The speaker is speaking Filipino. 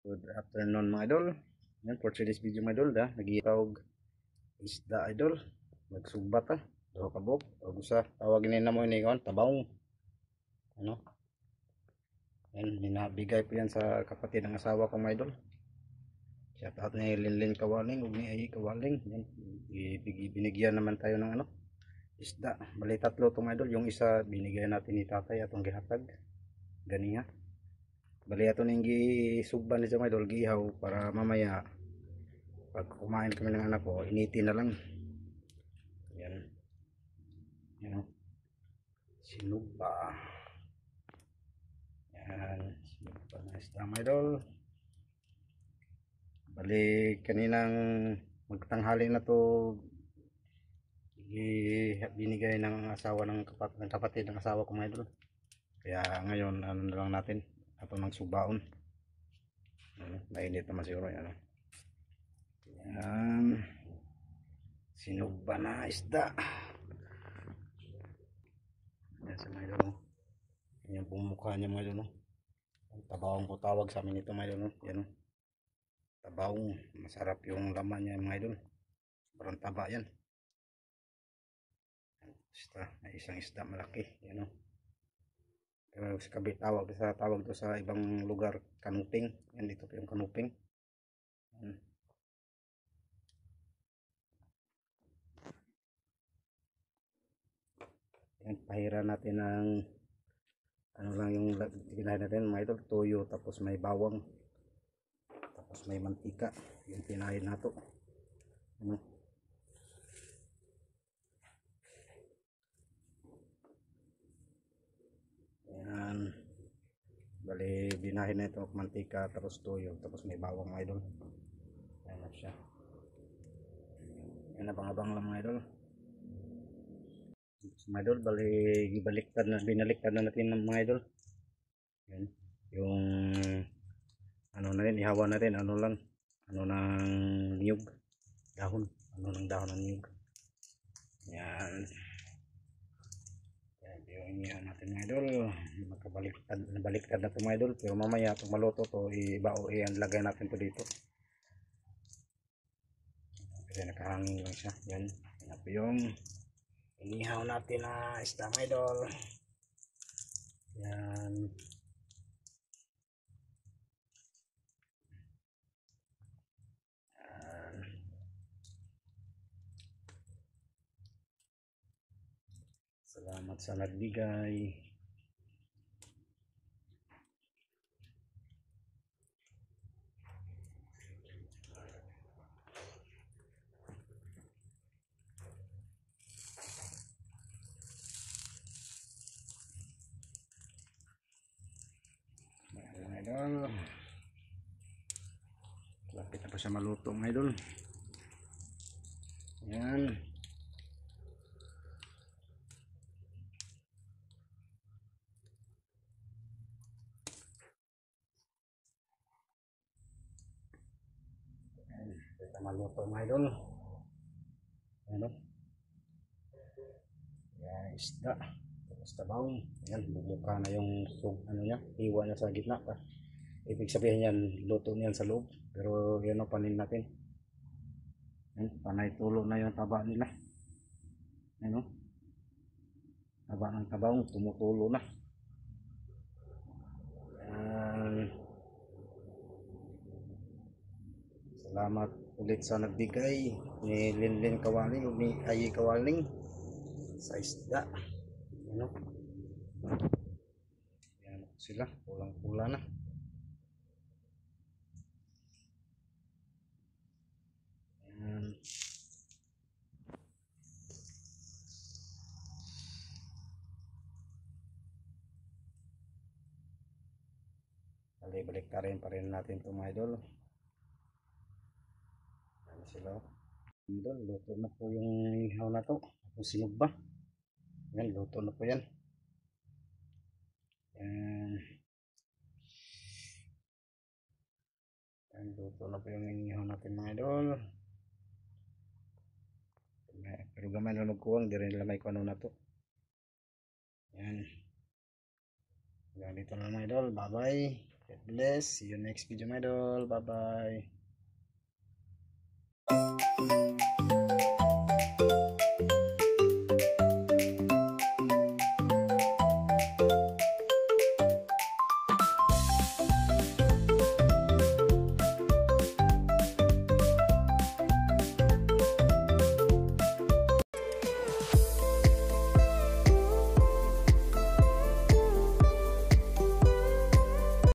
Good afternoon mga idol. Yan, for today's video mga idol, nagitawag isda idol. Magsubat Daw kabok. O gusa, tawagin nila mo ini kon tabawng. Ano? Yan, minabigay po yan sa kapatid ng asawa ko mga idol. Shout out ni Linlin Kawaling ug ni Ayi Kawaling. Yan, binigyan naman tayo ng ano? Isda. Bali tatlo tong idol. Yung isa binigyan natin ni tatay atong gihatag. Ganiha. Bali ato ning gisugban ni mga idol gihaw para mamaya pag kumain kami ng anak ko initin na lang. Yan. Yan. Sinugba. Yan. Sinugba na isda mga idol. Bali kaninang magtanghali na to binigay ng asawa ng kapatid ng asawa ko mga idol. Kaya ngayon ano na lang natin ato ng subaon. Mainit naman siguro yan. Yan. Sinugba na isda. Yan sa mga idol. Yan pong mukha niya mga idol. Tabawang po tawag sa amin ito mga idol. Yan. Tabawang. Masarap yung laman niya mga idol. Sobrang taba yan. Isda. May isang isda malaki. Yan. Pero sa kabit tawag to sa ibang lugar kanuping. Yan dito po yung kanuping. Yan. Yan, pahira natin ng ano lang yung ginahin natin mga idol, toyo tapos may bawang tapos may mantika yung pinahin nato. Ano? Yan, bali binahin na ito mantika tapos toyo tapos may bawang mga idol. Yan na siya. Yan, abang-abang lang mga idol. Mga idol, bali binaliktad na natin ng mga idol. Yan, yung ano na rin, ihawa na rin, ano lang, ano ng niyog, dahon, ano ng dahon ng niyog. Yan. Yan, yung inihaw natin mga idol, nabaliktad na ito mga idol, pero mamaya pag maluto to, lagay natin to dito. Kasi nakahangin lang siya. Yan, yan po yung inihaw natin na isda mga idol. Yan. Salamat sa nagbigay. Mga idol. Lapit na pa siya maluto mga idol. Yan. Kita maluto mga idol. Ano? Yan, isda. Tapos tabawang. Yan, bumuka na yung ano niya, hiwa niya sa gitna. Ibig sabihin yan, luto niyan sa loob. Pero yan o, panin natin. Yan, panay tulo na yung taba nila. Ano? Taba ng tabawang, tumutulo na. Yan. Salamat ulit sa nagbigay ni Linlin Kawaling o ni Ayi Kawaling sa isda. Ano? Yan sila, pulang-pula na. Yan. Balik pa rin natin ito mga idol. Yan sila. Idol, luto na po yung ihaw na to. Yung sinugba. Yan, luto na po yan. Yan, luto na po yung ihaw natin mga idol. Pero gamay na magkuwang, di rin nila may kuwano na to. Yan. Hanggang dito na mga idol. Bye bye. God bless. See you next video, my idol. Bye bye.